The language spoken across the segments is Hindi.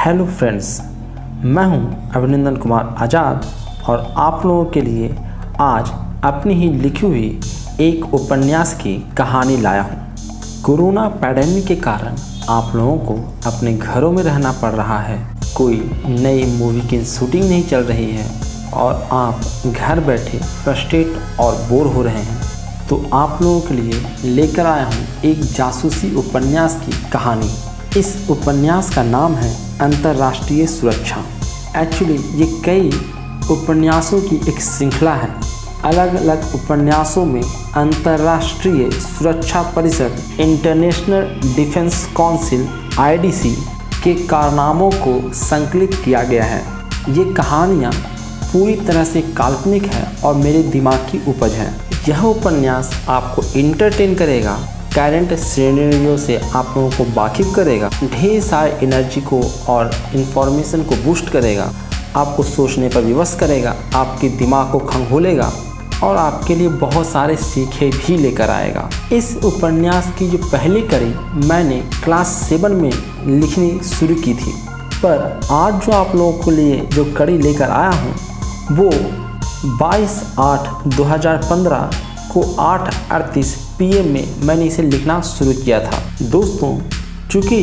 हेलो फ्रेंड्स, मैं हूं अभिनंदन कुमार आज़ाद और आप लोगों के लिए आज अपनी ही लिखी हुई एक उपन्यास की कहानी लाया हूं। कोरोना पैंडेमिक के कारण आप लोगों को अपने घरों में रहना पड़ रहा है, कोई नई मूवी की शूटिंग नहीं चल रही है और आप घर बैठे फ्रस्ट्रेट और बोर हो रहे हैं, तो आप लोगों के लिए लेकर आया हूँ एक जासूसी उपन्यास की कहानी। इस उपन्यास का नाम है अंतर्राष्ट्रीय सुरक्षा। एक्चुअली ये कई उपन्यासों की एक श्रृंखला है। अलग अलग उपन्यासों में अंतर्राष्ट्रीय सुरक्षा परिषद इंटरनेशनल डिफेंस काउंसिल (IDC) के कारनामों को संकलित किया गया है। ये कहानियाँ पूरी तरह से काल्पनिक है और मेरे दिमाग की उपज है। यह उपन्यास आपको इंटरटेन करेगा, करंट सिनेरियो से आप लोगों को वाकिफ करेगा, ढेर सारे एनर्जी को और इन्फॉर्मेशन को बूस्ट करेगा, आपको सोचने पर विवश करेगा, आपके दिमाग को खंगोलेगा और आपके लिए बहुत सारे सीखे भी लेकर आएगा। इस उपन्यास की जो पहली कड़ी मैंने क्लास 7 में लिखनी शुरू की थी, पर आज जो आप लोगों के लिए जो कड़ी लेकर आया हूँ वो 22/8/2015 को 8:38 PM में मैंने इसे लिखना शुरू किया था। दोस्तों, चूँकि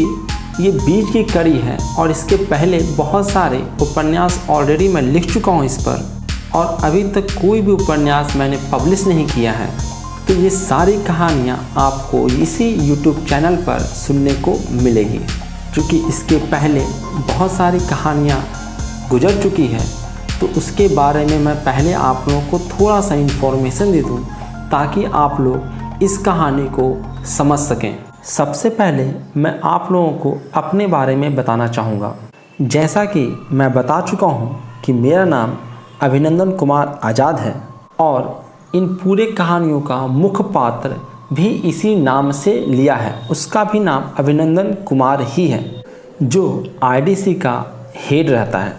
ये बीच की कड़ी है और इसके पहले बहुत सारे उपन्यास ऑलरेडी मैं लिख चुका हूँ इस पर, और अभी तक कोई भी उपन्यास मैंने पब्लिश नहीं किया है, तो ये सारी कहानियाँ आपको इसी YouTube चैनल पर सुनने को मिलेगी। चूँकि इसके पहले बहुत सारी कहानियाँ गुजर चुकी है, तो उसके बारे में मैं पहले आप लोगों को थोड़ा सा इन्फॉर्मेशन दे दूँ ताकि आप लोग इस कहानी को समझ सकें। सबसे पहले मैं आप लोगों को अपने बारे में बताना चाहूँगा। जैसा कि मैं बता चुका हूँ कि मेरा नाम अभिनंदन कुमार आज़ाद है और इन पूरे कहानियों का मुख्य पात्र भी इसी नाम से लिया है। उसका भी नाम अभिनंदन कुमार ही है, जो IDC का हेड रहता है।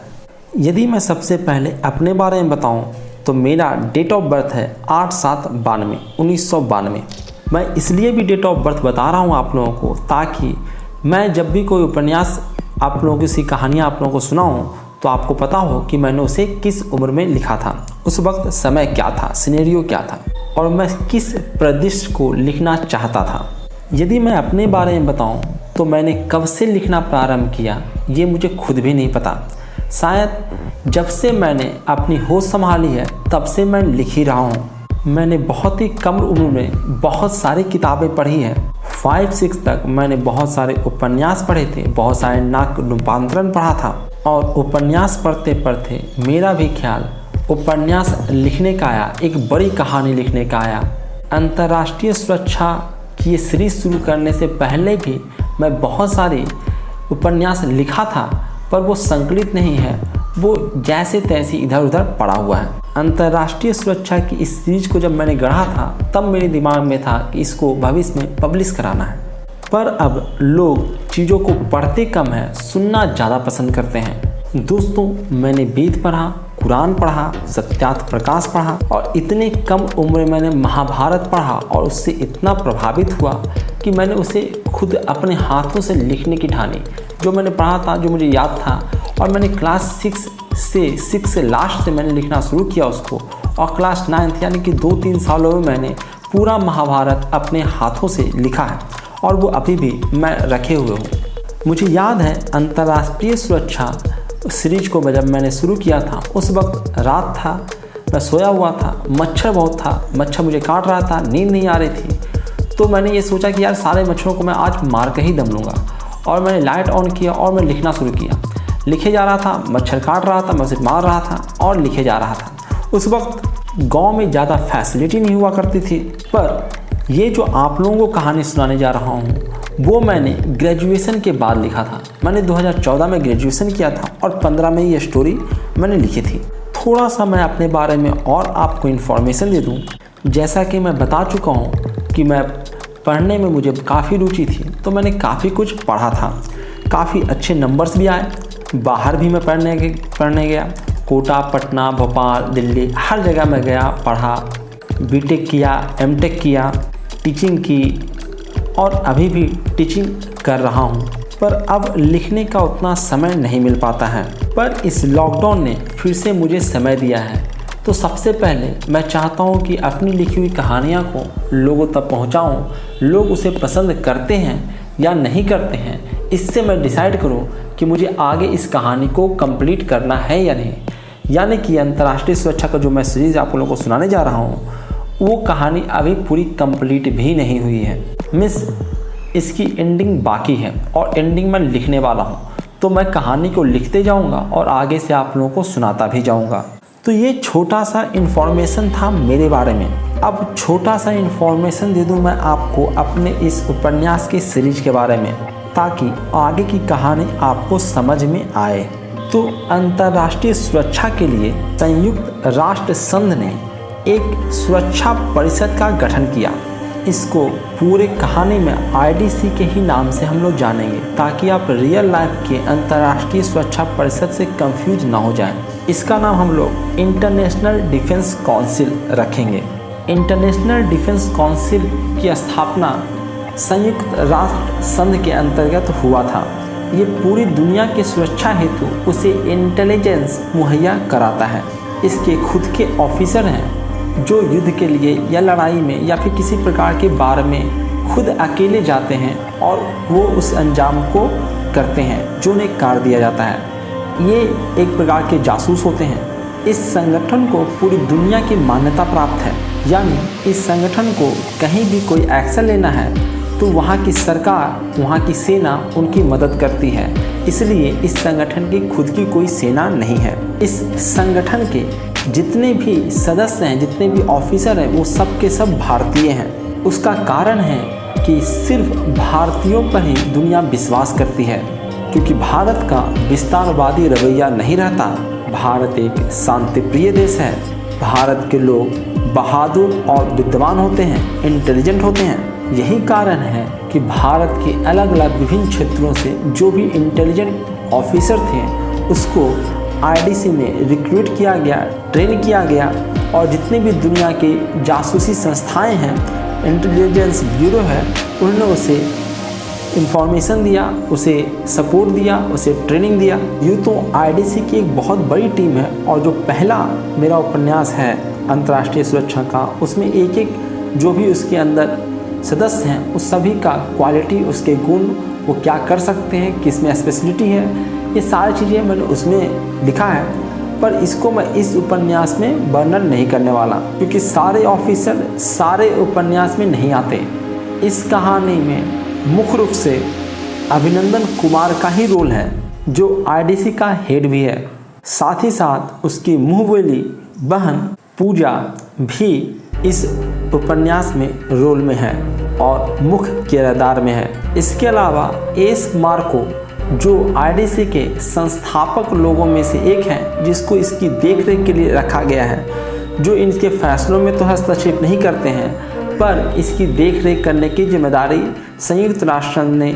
यदि मैं सबसे पहले अपने बारे में बताऊं तो मेरा डेट ऑफ बर्थ है 8/7/92 1992। मैं इसलिए भी डेट ऑफ बर्थ बता रहा हूं आप लोगों को ताकि मैं जब भी कोई उपन्यास आप लोगों की कहानियाँ आप लोगों को सुनाऊं तो आपको पता हो कि मैंने उसे किस उम्र में लिखा था, उस वक्त समय क्या था, सिनेरियो क्या था और मैं किस परिदृश्य को लिखना चाहता था। यदि मैं अपने बारे में बताऊँ तो मैंने कब से लिखना प्रारंभ किया ये मुझे खुद भी नहीं पता। शायद जब से मैंने अपनी होश संभाली है तब से मैं लिख ही रहा हूँ। मैंने बहुत ही कम उम्र में बहुत सारी किताबें पढ़ी हैं। 5-6 तक मैंने बहुत सारे उपन्यास पढ़े थे, बहुत सारे नाट्य रूपांतरण पढ़ा था और उपन्यास पढ़ते पढ़ते मेरा भी ख्याल उपन्यास लिखने का आया, एक बड़ी कहानी लिखने का आया। अंतर्राष्ट्रीय सुरक्षा की ये सीरीज शुरू करने से पहले भी मैं बहुत सारे उपन्यास लिखा था, पर वो संकलित नहीं है, वो जैसे तैसे इधर उधर पड़ा हुआ है। अंतर्राष्ट्रीय सुरक्षा की इस सीरीज को जब मैंने गढ़ा था तब मेरे दिमाग में था कि इसको भविष्य में पब्लिश कराना है, पर अब लोग चीज़ों को पढ़ते कम है, सुनना ज़्यादा पसंद करते हैं। दोस्तों, मैंने वेद पढ़ा, कुरान पढ़ा, सत्यार्थ प्रकाश पढ़ा और इतने कम उम्र में मैंने महाभारत पढ़ा और उससे इतना प्रभावित हुआ कि मैंने उसे खुद अपने हाथों से लिखने की ठानी। जो मैंने पढ़ा था, जो मुझे याद था, और मैंने क्लास 6 से लास्ट से मैंने लिखना शुरू किया उसको, और क्लास 9 यानी कि 2-3 सालों में मैंने पूरा महाभारत अपने हाथों से लिखा है और वो अभी भी मैं रखे हुए हूँ। मुझे याद है अंतर्राष्ट्रीय सुरक्षा सीरीज को जब मैंने शुरू किया था उस वक्त रात था, मैं सोया हुआ था, मच्छर बहुत था, मच्छर मुझे काट रहा था, नींद नहीं आ रही थी, तो मैंने ये सोचा कि यार सारे मच्छरों को मैं आज मार कर ही दम लूँगा, और मैंने लाइट ऑन किया और मैं लिखना शुरू किया। लिखे जा रहा था, मच्छर काट रहा था, मैं उसे मार रहा था और लिखे जा रहा था। उस वक्त गांव में ज़्यादा फैसिलिटी नहीं हुआ करती थी, पर ये जो आप लोगों को कहानी सुनाने जा रहा हूँ वो मैंने ग्रेजुएशन के बाद लिखा था। मैंने 2014 में ग्रेजुएशन किया था और 15 में ये स्टोरी मैंने लिखी थी। थोड़ा सा मैं अपने बारे में और आपको इन्फॉर्मेशन दे दूँ। जैसा कि मैं बता चुका हूँ कि मैं पढ़ने में मुझे काफ़ी रुचि थी, तो मैंने काफ़ी कुछ पढ़ा था, काफ़ी अच्छे नंबर्स भी आए। बाहर भी मैं पढ़ने गया, कोटा, पटना, भोपाल, दिल्ली, हर जगह मैं गया, पढ़ा, BTech किया, MTech किया, टीचिंग की और अभी भी टीचिंग कर रहा हूँ। पर अब लिखने का उतना समय नहीं मिल पाता है। पर इस लॉकडाउन ने फिर से मुझे समय दिया है, तो सबसे पहले मैं चाहता हूँ कि अपनी लिखी हुई कहानियाँ को लोगों तक पहुँचाऊँ। लोग उसे पसंद करते हैं या नहीं करते हैं, इससे मैं डिसाइड करूँ कि मुझे आगे इस कहानी को कंप्लीट करना है या नहीं। यानी कि अंतर्राष्ट्रीय सुरक्षा का जो मैं सीरीज़ आप लोगों को सुनाने जा रहा हूँ, वो कहानी अभी पूरी कंप्लीट भी नहीं हुई है। मिस इसकी एंडिंग बाकी है और एंडिंग मैं लिखने वाला हूँ, तो मैं कहानी को लिखते जाऊँगा और आगे से आप लोगों को सुनाता भी जाऊँगा। तो ये छोटा सा इन्फॉर्मेशन था मेरे बारे में। अब छोटा सा इन्फॉर्मेशन दे दूँ मैं आपको अपने इस उपन्यास की सीरीज के बारे में, ताकि आगे की कहानी आपको समझ में आए। तो अंतर्राष्ट्रीय सुरक्षा के लिए संयुक्त राष्ट्र संघ ने एक सुरक्षा परिषद का गठन किया। इसको पूरे कहानी में आईडीसी के ही नाम से हम लोग जानेंगे, ताकि आप रियल लाइफ के अंतर्राष्ट्रीय सुरक्षा परिषद से कंफ्यूज ना हो जाएं। इसका नाम हम लोग इंटरनेशनल डिफेंस काउंसिल रखेंगे। इंटरनेशनल डिफेंस काउंसिल की स्थापना संयुक्त राष्ट्र संघ के अंतर्गत हुआ था। ये पूरी दुनिया की सुरक्षा हेतु उसे इंटेलिजेंस मुहैया कराता है। इसके खुद के ऑफिसर हैं जो युद्ध के लिए या लड़ाई में या फिर किसी प्रकार के बार में खुद अकेले जाते हैं और वो उस अंजाम को करते हैं जो उन्हें कार्य दिया जाता है। ये एक प्रकार के जासूस होते हैं। इस संगठन को पूरी दुनिया की मान्यता प्राप्त है, यानी इस संगठन को कहीं भी कोई एक्शन लेना है तो वहाँ की सरकार, वहाँ की सेना उनकी मदद करती है। इसलिए इस संगठन की खुद की कोई सेना नहीं है। इस संगठन के जितने भी सदस्य हैं, जितने भी ऑफिसर हैं, वो सब के सब भारतीय हैं। उसका कारण है कि सिर्फ भारतीयों पर ही दुनिया विश्वास करती है, क्योंकि भारत का विस्तारवादी रवैया नहीं रहता। भारत एक शांति प्रिय देश है। भारत के लोग बहादुर और विद्वान होते हैं, इंटेलिजेंट होते हैं। यही कारण है कि भारत के अलग अलग विभिन्न क्षेत्रों से जो भी इंटेलिजेंट ऑफिसर थे उसको आईडीसी में रिक्रूट किया गया, ट्रेन किया गया, और जितने भी दुनिया के जासूसी संस्थाएं हैं, इंटेलिजेंस ब्यूरो है, उन्होंने उसे इंफॉर्मेशन दिया, उसे सपोर्ट दिया, उसे ट्रेनिंग दिया। यूँ तो आईडीसी की एक बहुत बड़ी टीम है, और जो पहला मेरा उपन्यास है अंतर्राष्ट्रीय सुरक्षा का, उसमें एक एक जो भी उसके अंदर सदस्य हैं उस सभी का क्वालिटी, उसके गुण, वो क्या कर सकते हैं, किस में स्पेशलिटी है, ये सारी चीज़ें मैंने उसमें लिखा है। पर इसको मैं इस उपन्यास में वर्णन नहीं करने वाला, क्योंकि सारे ऑफिसर सारे उपन्यास में नहीं आते। इस कहानी में मुख्य रूप से अभिनंदन कुमार का ही रोल है, जो आईडीसी का हेड भी है। साथ ही साथ उसकी मुंहबोली बहन पूजा भी इस उपन्यास में रोल में है और मुख्य किरदार में है। इसके अलावा एस मार्को, जो आईडीसी के संस्थापक लोगों में से एक हैं, जिसको इसकी देखरेख के लिए रखा गया है, जो इनके फैसलों में तो हस्तक्षेप नहीं करते हैं, पर इसकी देखरेख करने की जिम्मेदारी संयुक्त राष्ट्र संघ ने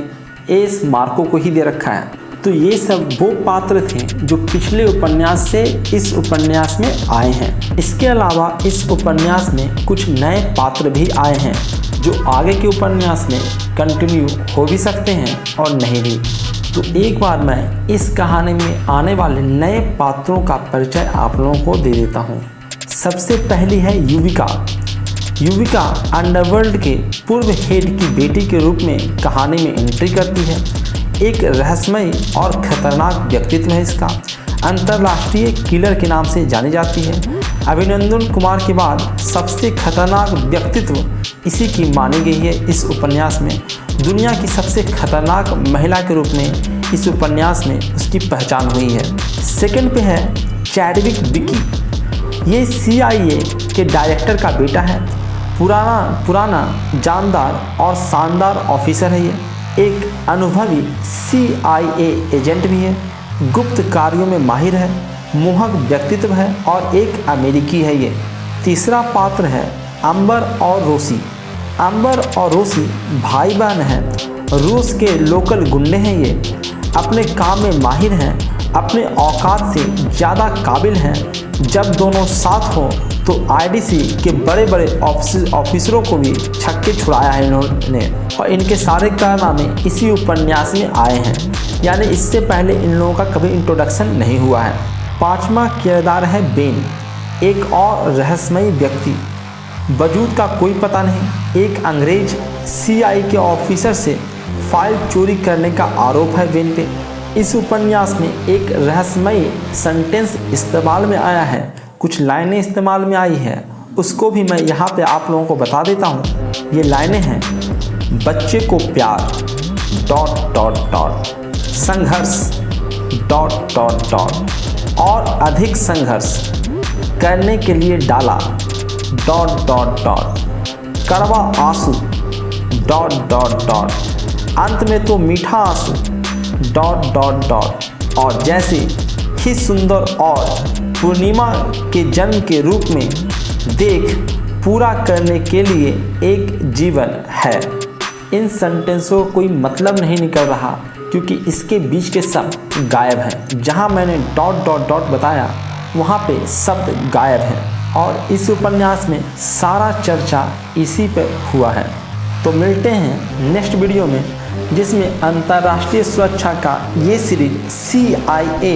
एस मार्को को ही दे रखा है। तो ये सब वो पात्र थे जो पिछले उपन्यास से इस उपन्यास में आए हैं। इसके अलावा इस उपन्यास में कुछ नए पात्र भी आए हैं, जो आगे के उपन्यास में कंटिन्यू हो भी सकते हैं और नहीं भी। तो एक बार मैं इस कहानी में आने वाले नए पात्रों का परिचय आप लोगों को दे देता हूँ। सबसे पहली है युविका। युविका अंडरवर्ल्ड के पूर्व हेड की बेटी के रूप में कहानी में एंट्री करती है। एक रहस्यमय और खतरनाक व्यक्तित्व है इसका। अंतर्राष्ट्रीय किलर के नाम से जानी जाती है। अभिनंदन कुमार के बाद सबसे खतरनाक व्यक्तित्व इसी की मानी गई है। इस उपन्यास में दुनिया की सबसे खतरनाक महिला के रूप में इस उपन्यास में उसकी पहचान हुई है। सेकंड पे है चैडविक विकी। ये CIA के डायरेक्टर का बेटा है। पुराना जानदार और शानदार ऑफिसर है। ये एक अनुभवी CIA एजेंट भी है। गुप्त कार्यों में माहिर है, मोहक व्यक्तित्व है और एक अमेरिकी है ये। तीसरा पात्र है अंबर और रोसी। अंबर और रोसी भाई बहन हैं। रूस के लोकल गुंडे हैं ये। अपने काम में माहिर हैं, अपने औकात से ज़्यादा काबिल हैं। जब दोनों साथ हो तो आईडीसी के बड़े बड़े ऑफिसरों को भी छक्के छुड़ाया है इन्होंने, और इनके सारे कारनामे इसी उपन्यास में आए हैं, यानी इससे पहले इन लोगों का कभी इंट्रोडक्शन नहीं हुआ है। 5वां किरदार है बेन, एक और रहस्यमयी व्यक्ति, वजूद का कोई पता नहीं। एक अंग्रेज सीआई के ऑफिसर से फाइल चोरी करने का आरोप है बेन पे। इस उपन्यास में एक रहस्यमयी सेंटेंस इस्तेमाल में आया है, कुछ लाइनें इस्तेमाल में आई है, उसको भी मैं यहाँ पे आप लोगों को बता देता हूँ। ये लाइनें हैं, बच्चे को प्यार ... संघर्ष ... और अधिक संघर्ष करने के लिए डाला ... कड़वा आंसू ... अंत में तो मीठा आंसू ... और जैसे ही सुंदर और पूर्णिमा के जन्म के रूप में देख पूरा करने के लिए एक जीवन है। इन सेंटेंसों का कोई मतलब नहीं निकल रहा, क्योंकि इसके बीच के शब्द गायब हैं। जहां मैंने ... बताया वहां पे शब्द गायब हैं, और इस उपन्यास में सारा चर्चा इसी पर हुआ है। तो मिलते हैं नेक्स्ट वीडियो में, जिसमें अंतर्राष्ट्रीय सुरक्षा का ये सीरीज CIA,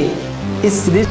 इस सीरीज